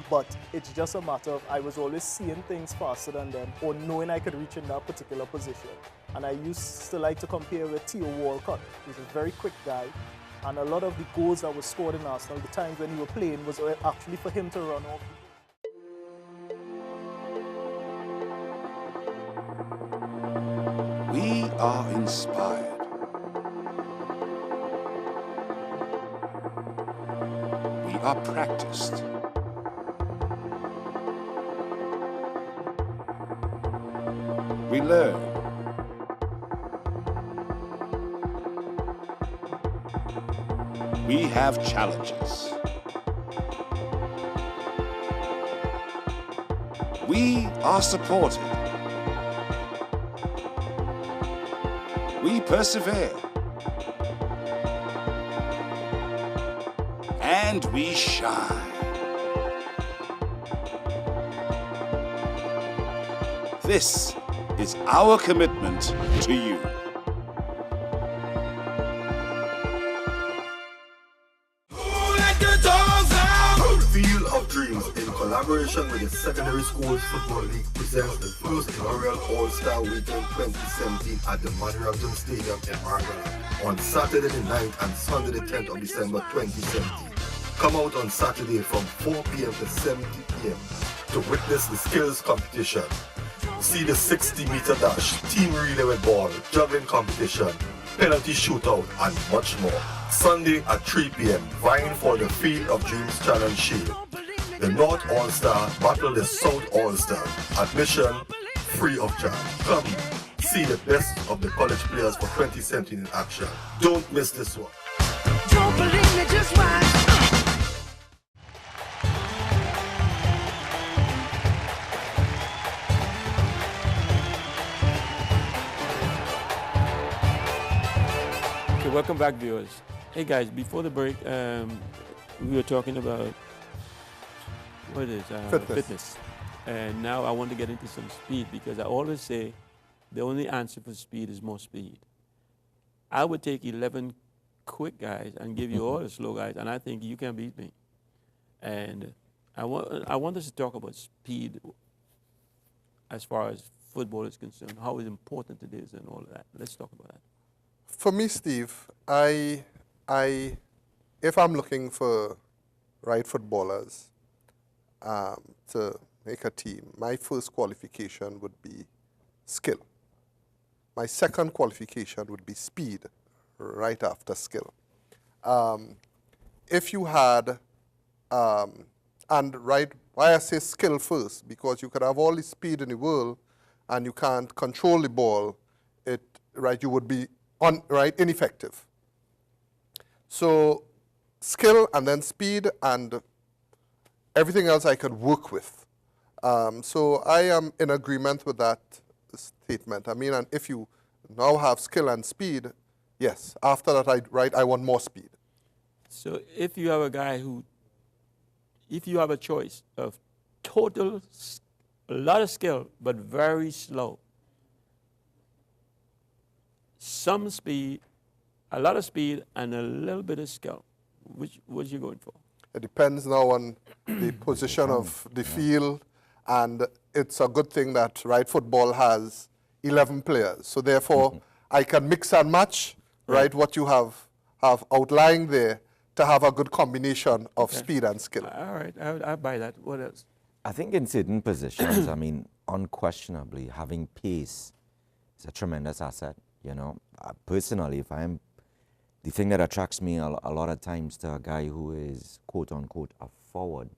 But it's just a matter of I was always seeing things faster than them or knowing I could reach in that particular position. And I used to like to compare with Theo Walcott, who's a very quick guy. And a lot of the goals that were scored in Arsenal, the times when he was playing, was actually for him to run off. We are inspired. We are practiced. We learn. We have challenges. We are supported. We persevere. And we shine. This is our commitment to you. Field of Dreams, in collaboration with the Secondary Schools Football League, presents the first inaugural All-Star Weekend 2017 at the Manirabdon Stadium in Argyle on Saturday the 9th and Sunday the 10th of December 2017. Come out on Saturday from 4 p.m. to 7 p.m. to witness the skills competition. See the 60-meter dash, team relay with ball, juggling competition, penalty shootout, and much more. Sunday at 3 p.m. vying for the Field of Dreams Challenge Shield. The North All-Star battle the South All-Star. Admission free of charge. Come see the best of the college players for 2017 in action. Don't miss this one. Don't believe me, just watch. Okay, welcome back, viewers. Hey guys, before the break, we were talking about what is fitness, and now I want to get into some speed because I always say the only answer for speed is more speed. I would take 11 quick guys and give you all the slow guys, and I think you can beat me. And I want us to talk about speed as far as football is concerned, how important it is and all of that. Let's talk about that. For me, Steve, if I'm looking for right footballers to make a team, my first qualification would be skill. My second qualification would be speed, right after skill. If you had, why I say skill first, because you could have all the speed in the world and you can't control the ball, you would be ineffective. So skill and then speed and everything else I could work with. So I am in agreement with that statement. I mean, and if you now have skill and speed, yes, after that I want more speed. So if you have a guy if you have a choice of a lot of skill, but very slow, some speed, a lot of speed, and a little bit of skill, which you going for? It depends now on the position of the field, and it's a good thing that football has 11 players. So therefore, I can mix and match what you have outlined there to have a good combination of speed and skill. All right, I buy that. What else? I think in certain positions, I mean, unquestionably, having pace is a tremendous asset. You know, personally, the thing that attracts me a lot of times to a guy who is quote unquote a forward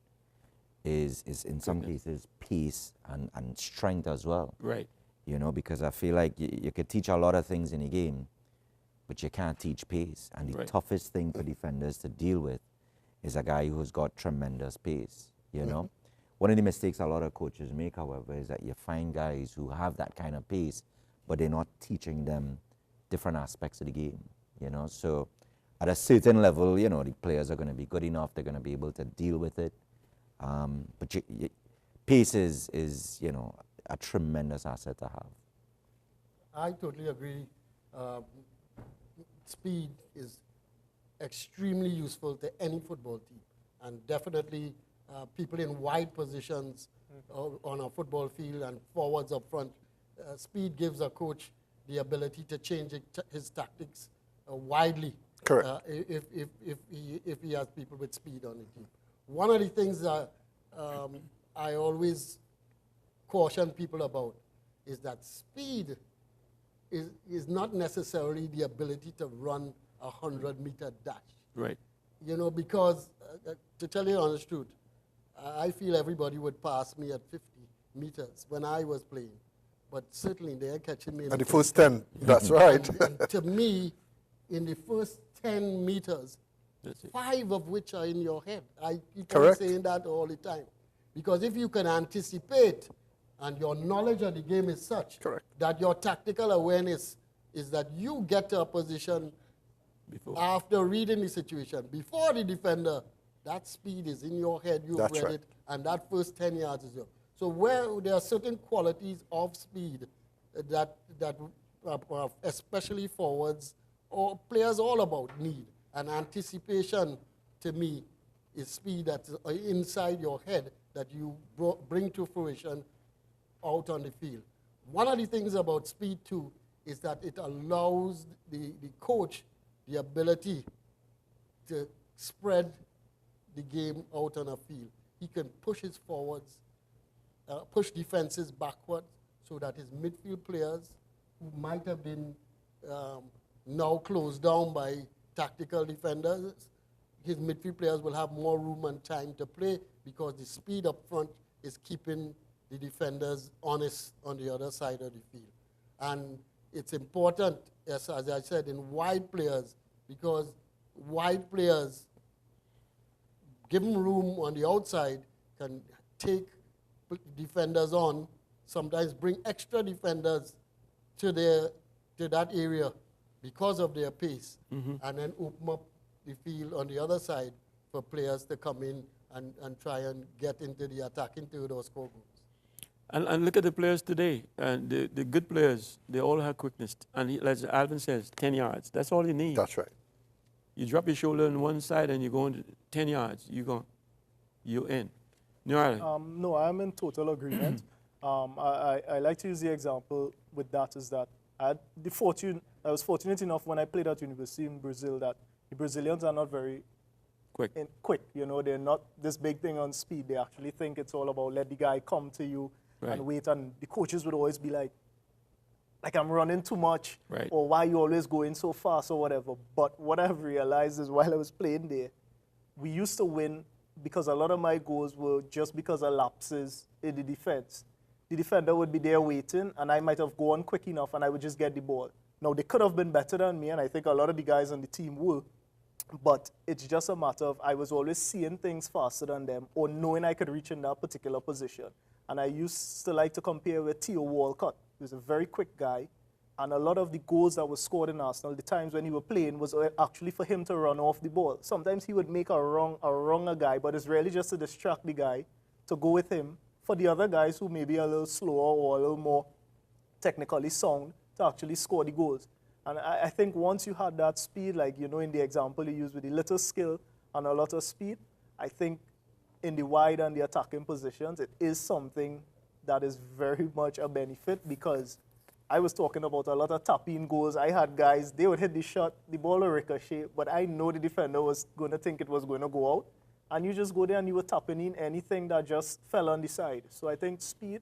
is in some cases pace and strength as well. Right. You know, because I feel like you could teach a lot of things in a game, but you can't teach pace. And the toughest thing for defenders to deal with is a guy who's got tremendous pace, you know. One of the mistakes a lot of coaches make, however, is that you find guys who have that kind of pace, but they're not teaching them different aspects of the game, you know. So at a certain level, you know, the players are going to be good enough, they're going to be able to deal with it. But pace is, you know, a tremendous asset to have. I totally agree. Speed is extremely useful to any football team, and definitely people in wide positions on a football field and forwards up front. Speed gives a coach the ability to change his tactics widely. Correct. If he has people with speed on the team. One of the things that I always caution people about is that speed is not necessarily the ability to run a 100-meter dash. Right. You know, because to tell you the honest truth, I feel everybody would pass me at 50 meters when I was playing. But certainly they're catching me. And the first 10, that's right. And to me, in the first 10 meters, 5 of which are in your head. I keep on saying that all the time. Because if you can anticipate, and your knowledge of the game is such that your tactical awareness is that you get to a position after reading the situation, before the defender, that speed is in your head, you've read it, and that first 10 yards is yours. So where there are certain qualities of speed that especially forwards or players all about need, and anticipation to me is speed that's inside your head that you bring to fruition out on the field. One of the things about speed too is that it allows the coach the ability to spread the game out on a field. He can push his forwards, push defenses backwards so that his midfield players who might have been now closed down by tactical defenders, his midfield players will have more room and time to play because the speed up front is keeping the defenders honest on the other side of the field. And it's important, as I said, in wide players, because wide players, given room on the outside, can take defenders on, sometimes bring extra defenders to that area because of their pace, and then open up the field on the other side for players to come in and try and get into the attacking third or score goals. And look at the players today. The good players, they all have quickness. And as Alvin says, 10 yards. That's all you need. That's right. You drop your shoulder on one side and you go into 10 yards. You're in. No, I'm in total agreement. I like to use the example with that is that I was fortunate enough when I played at university in Brazil that the Brazilians are not very quick. Quick. You know, they're not this big thing on speed. They actually think it's all about let the guy come to you and wait. And the coaches would always be like I'm running too much, or why you always going so fast or whatever. But what I've realized is while I was playing there, we used to win because a lot of my goals were just because of lapses in the defense. The defender would be there waiting, and I might have gone quick enough, and I would just get the ball. Now, they could have been better than me, and I think a lot of the guys on the team were. But it's just a matter of I was always seeing things faster than them or knowing I could reach in that particular position. And I used to like to compare with Theo Walcott. He was a very quick guy. And a lot of the goals that were scored in Arsenal, the times when he was playing, was actually for him to run off the ball. Sometimes he would make a wronger guy, but it's really just to distract the guy, to go with him, for the other guys who may be a little slower or a little more technically sound to actually score the goals. And I think once you had that speed, like, you know, in the example you used with the little skill and a lot of speed, I think in the wide and the attacking positions, it is something that is very much a benefit because I was talking about a lot of tap-in goals. I had guys, they would hit the shot, the ball would ricochet, but I know the defender was going to think it was going to go out. And you just go there and you were tapping in anything that just fell on the side. So I think speed,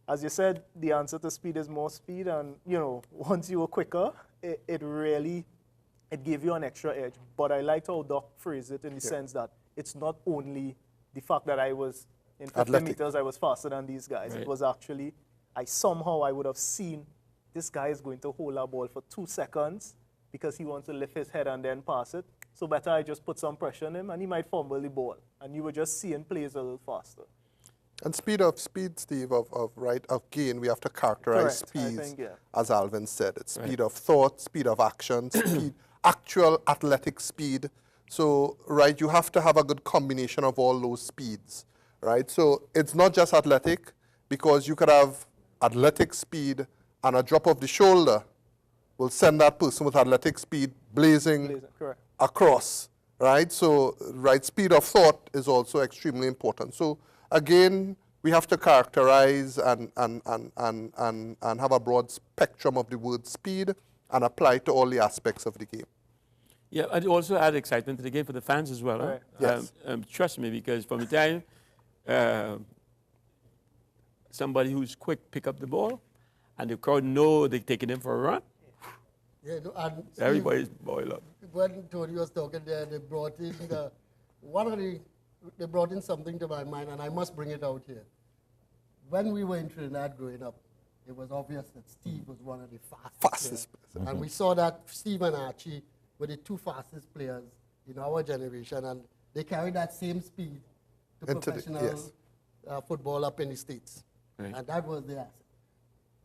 as you said, the answer to speed is more speed. And, you know, once you were quicker, it gave you an extra edge. But I liked how Doc phrased it in the sense that it's not only the fact that I was in 50 meters, I was faster than these guys. It was actually, I would have seen this guy is going to hold a ball for 2 seconds because he wants to lift his head and then pass it. So better I just put some pressure on him and he might fumble the ball. And you were just seeing plays a little faster. And speed, Steve, of gain, we have to characterize speed, as Alvin said. It's speed of thought, speed of action, speed, actual athletic speed. So, you have to have a good combination of all those speeds, right? So it's not just athletic, because you could have athletic speed and a drop of the shoulder will send that person with athletic speed blazing across, right? So, speed of thought is also extremely important. So, again, we have to characterize and have a broad spectrum of the word speed and apply it to all the aspects of the game. Yeah, and also add excitement to the game for the fans as well. Right. Yes. Trust me, because from the time somebody who's quick pick up the ball and the crowd know they're taking him for a run, And everybody's boiled up. When Tony was talking there, they brought in they brought in something to my mind, and I must bring it out here. When we were in Trinidad growing up, it was obvious that Steve was one of the fastest players. And we saw that Steve and Archie were the two fastest players in our generation, and they carried that same speed to professional football up in the States. Right. And that was the asset.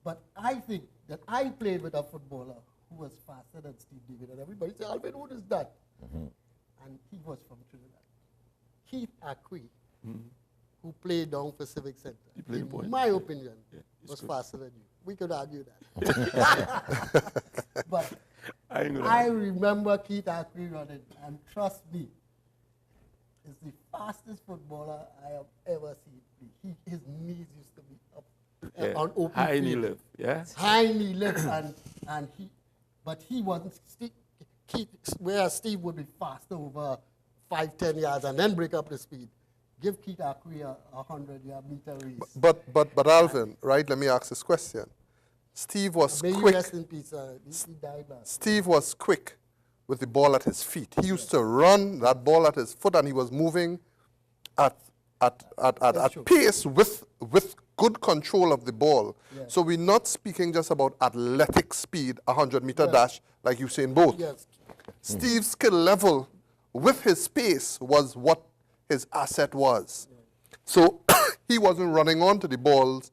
But I think that I played with a footballer who was faster than Steve David, and everybody said, Alvin, who is that? And he was from Trinidad. Keith Acquis, who played down for Civic Center, in my opinion, was faster than you. We could argue that. But I remember Keith Acquis running, and trust me, is the fastest footballer I have ever seen. His knees used to be up on open high field. knee lift, High knee lift, but he wasn't, whereas Steve would be faster over 5-10 yards and then break up the speed. Give Keith Acquis a 100-meter race. But Alvin, let me ask this question. Steve was May quick. you rest in peace, he died last. Steve was quick with the ball at his feet. He used to run that ball at his foot, and he was moving at pace with good control of the ball. Yeah. So we're not speaking just about athletic speed, 100-meter dash, like you say in both. Yes. Steve's skill level with his pace was what his asset was. So he wasn't running onto the balls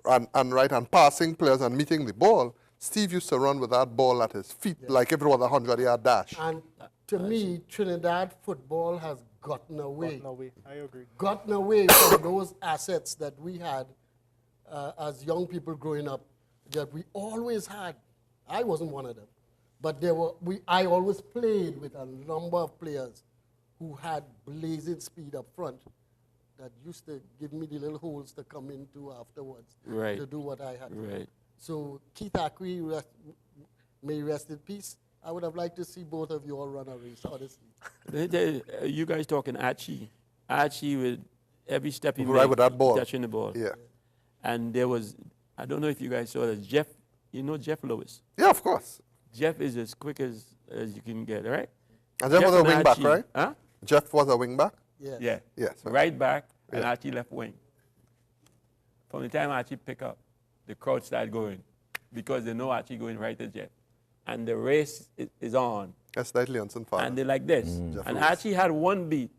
and passing players and meeting the ball. Steve used to run with that ball at his feet like if it was a 100-yard dash. And to me, Trinidad football has gotten away. Gotten away. I agree. Gotten away from those assets that we had as young people growing up, that we always had. I wasn't one of them, but I always played with a number of players who had blazing speed up front that used to give me the little holes to come into afterwards to do what I had to do. So Keith Ackley, may rest in peace. I would have liked to see both of you all run a race, honestly. You guys talking Archie. Archie with every step he Right made, with that ball. touching the ball. Yeah. And there was, I don't know if you guys saw this, Jeff, you know Jeff Lewis? Yeah, of course. Jeff is as quick as you can get, right? And Jeff was a wing back, Archie, right? Huh? Jeff was a wing back? Yes. Yeah. Yes. Right back and Yeah. Archie left wing. From the time Archie pick up, the crowd started going because they know Archie going right at Jeff. And the race is on. That's that Leonson father. And they're like this. Jeff And Lewis. Archie had one beat.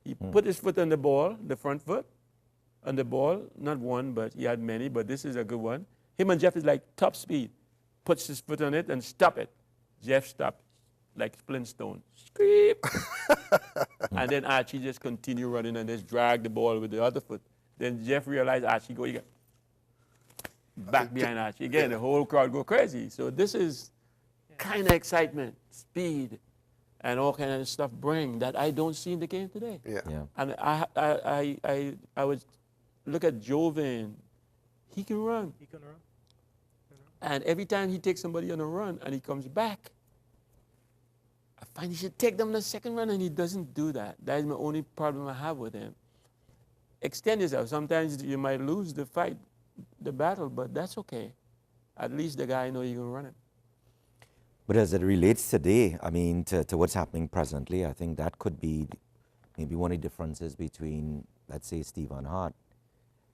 He put his foot on the ball, the front foot, on the ball. Not one, but he had many, but this is a good one. Him and Jeff is like top speed. Puts his foot on it and stop it. Jeff stopped like Flintstone. Scream. And then Archie just continue running and just drag the ball with the other foot. Then Jeff realized Archie go, he got back behind Archie. Again, the whole crowd go crazy. So this is kind of excitement, speed, and all kind of stuff bring that I don't see in the game today. Yeah. And I would look at Joven. He can run. He can run. And every time he takes somebody on a run and he comes back, I find he should take them on the second run, and he doesn't do that. That is my only problem I have with him. Extend yourself. Sometimes you might lose the fight, the battle, but that's okay. At least the guy knows you can run it. But as it relates today, I mean, to what's happening presently, I think that could be maybe one of the differences between, let's say, Stephen Hart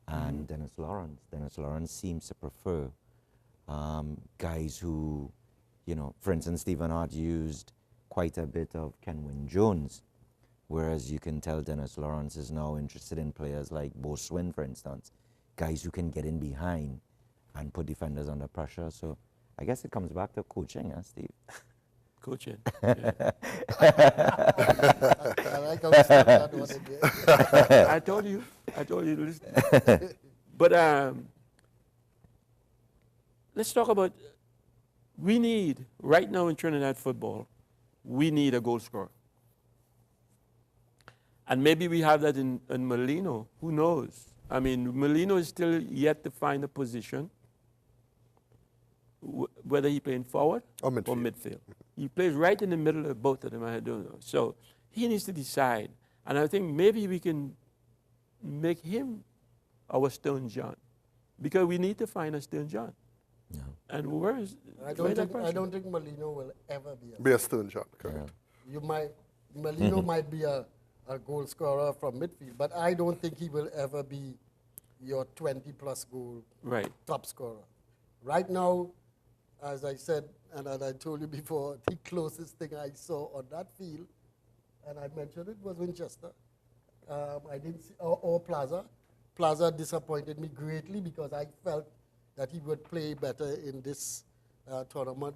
and Dennis Lawrence. Dennis Lawrence seems to prefer guys who, for instance, Stephen Hart used quite a bit of Kenwyn Jones, whereas you can tell Dennis Lawrence is now interested in players like Bo Swin, for instance, guys who can get in behind and put defenders under pressure. So I guess it comes back to coaching, Steve? Coaching. I like how you said that one again. I told you. Listen. But let's talk about, we need, right now in Trinidad football, we need a goal scorer. And maybe we have that in Molino. Who knows? I mean, Molino is still yet to find a position, whether he playing forward Or midfield. He plays right in the middle of both of them, I don't know. So he needs to decide. And I think maybe we can make him our Stone John, because we need to find a Stone John. Yeah. And where is I where that don't person? think Molino will ever be Be a Stone John, correct. Molino might be a goal scorer from midfield, but I don't think he will ever be your 20-plus goal Right. top scorer. Right now, as I said, and as I told you before, the closest thing I saw on that field, and I mentioned it, was Winchester. I didn't see, or Plaza. Plaza disappointed me greatly because I felt that he would play better in this tournament.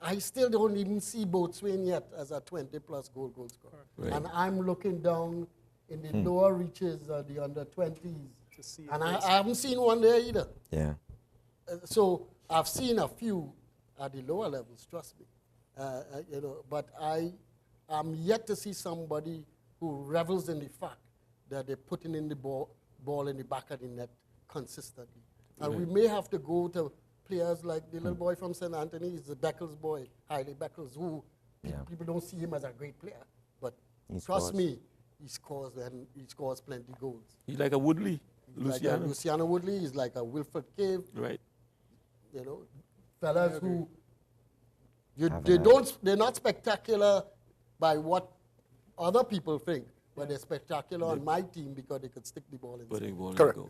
I still don't even see Boatswain yet as a 20-plus goal scorer. Right. And I'm looking down in the lower reaches, the under-20s, To see and if I haven't seen one there either. Yeah. So I've seen a few at the lower levels, trust me. But I am yet to see somebody who revels in the fact that they're putting in the ball in the back of the net consistently. And we may have to go to players like the little boy from St. Anthony, is the Beckles boy, Hailey Beckles, who people don't see him as a great player. But He trust scores. me, he scores, and he scores plenty goals. He's like a Woodley, He's like a Luciano. Luciano Woodley is like a Wilfred Cave, Right. Fellas who they're not spectacular by what other people think, but they're spectacular on my team because they could stick the ball But inside. they won't Correct. go.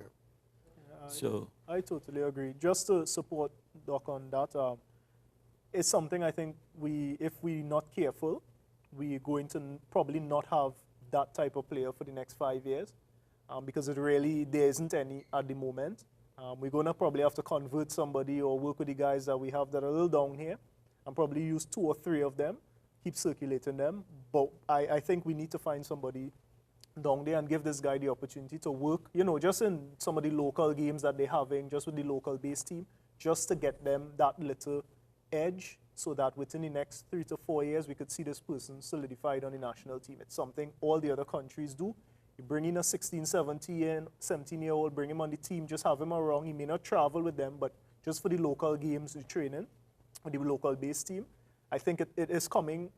So I totally agree. Just to support Doc on that, it's something I think if we're not careful, we're going to probably not have that type of player for the next 5 years, because there isn't any at the moment. We're going to probably have to convert somebody or work with the guys that we have that are a little down here and probably use 2 or 3 of them, keep circulating them. But I think we need to find somebody down there and give this guy the opportunity to work, you know, just in some of the local games that they're having, just with the local base team, just to get them that little edge so that within the next 3 to 4 years, we could see this person solidified on the national team. It's something all the other countries do. You bring in a 16, 17-year-old, bring him on the team, just have him around. He may not travel with them, but just for the local games, the training, with the local base team, I think it is coming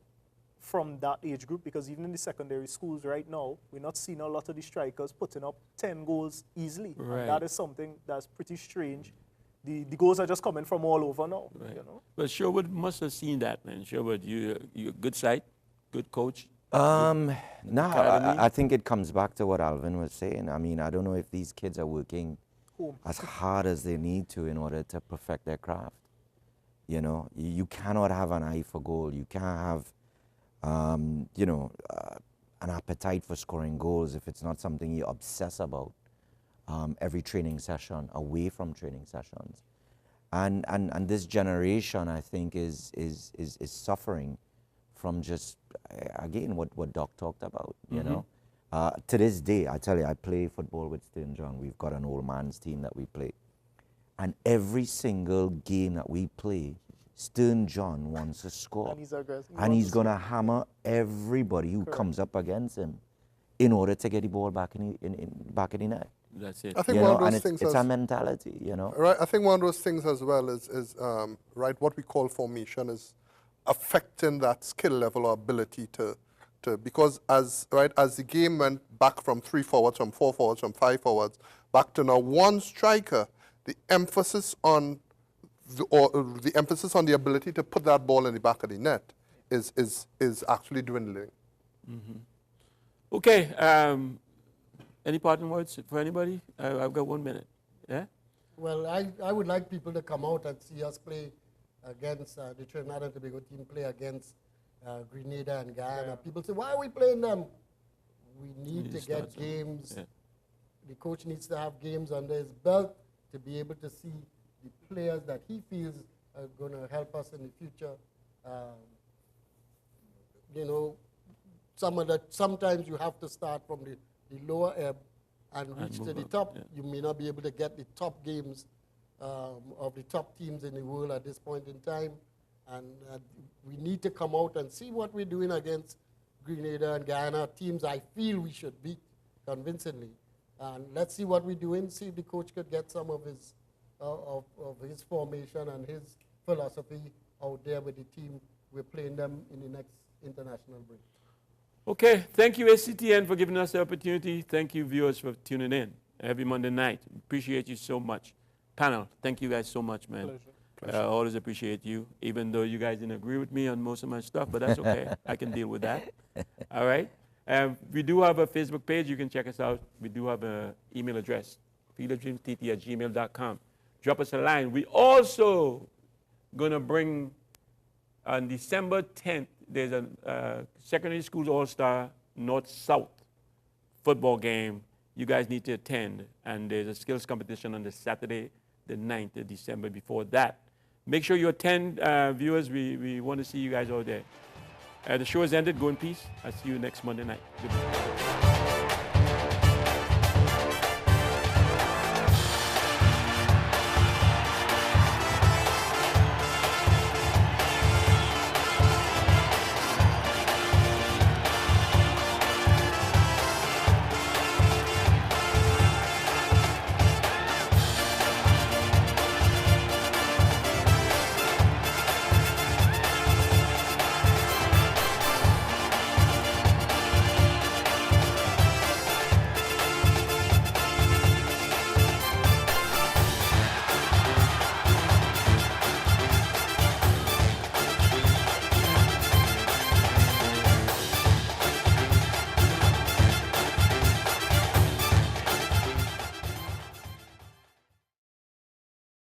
from that age group, because even in the secondary schools right now, we're not seeing a lot of the strikers putting up 10 goals easily. Right. And that is something that's pretty strange. The goals are just coming from all over now, Right. you know. But Sherwood must have seen that, man. Sherwood, you a good site, good coach. No, academy? I think it comes back to what Alvin was saying. I mean, I don't know if these kids are working Home. as hard as they need to in order to perfect their craft. You know, you cannot have an eye for goal. You can't have, you know, an appetite for scoring goals if it's not something you obsess about every training session, away from training sessions. And this generation, I think, is suffering from just, again, what Doc talked about, you know. To this day, I tell you, I play football with Stern John. We've got an old man's team that we play. And every single game that we play, Stern John wants to score. And he's aggressive. And he's going to hammer everybody who comes up against him in order to get the ball back in the net. That's it. I think You one know, of those and things it's as- a mentality, you know. Right, I think one of those things as well is right, what we call formation is affecting that skill level or ability to because as the game went back from 3 forwards, from 4 forwards, from 5 forwards, back to now 1 striker, the emphasis on the ability to put that ball in the back of the net is actually dwindling. Okay. Any parting words for anybody? I've got 1 minute. Yeah. Well, I would like people to come out and see us play against the Trinidad and Tobago team, play against Grenada and Guyana. Yeah. People say, why are we playing them? We need need to to get start somewhere. games. Yeah. The coach needs to have games under his belt to be able to see the players that he feels are going to help us in the future. You know, sometimes you have to start from the lower ebb and reach move to the up, top. yeah. You may not be able to get the top games of the top teams in the world at this point in time. And we need to come out and see what we're doing against Grenada and Guyana, teams I feel we should beat convincingly. And let's see what we're doing, see if the coach could get some of his formation and his philosophy out there with the team. We're playing them in the next international break. Okay. Thank you, ACTN, for giving us the opportunity. Thank you, viewers, for tuning in every Monday night. Appreciate you so much. Panel, thank you guys so much, man. Always appreciate you, even though you guys didn't agree with me on most of my stuff, but that's okay. I can deal with that. All right. We do have a Facebook page. You can check us out. We do have an email address, fieldofdreamstt@gmail.com. Drop us a line. We also going to bring on December 10th, there's a secondary schools all-star north-south football game you guys need to attend. And there's a skills competition on the Saturday, the 9th of December before that. Make sure you attend, viewers. We want to see you guys all there. The show has ended. Go in peace. I'll see you next Monday night. Goodbye.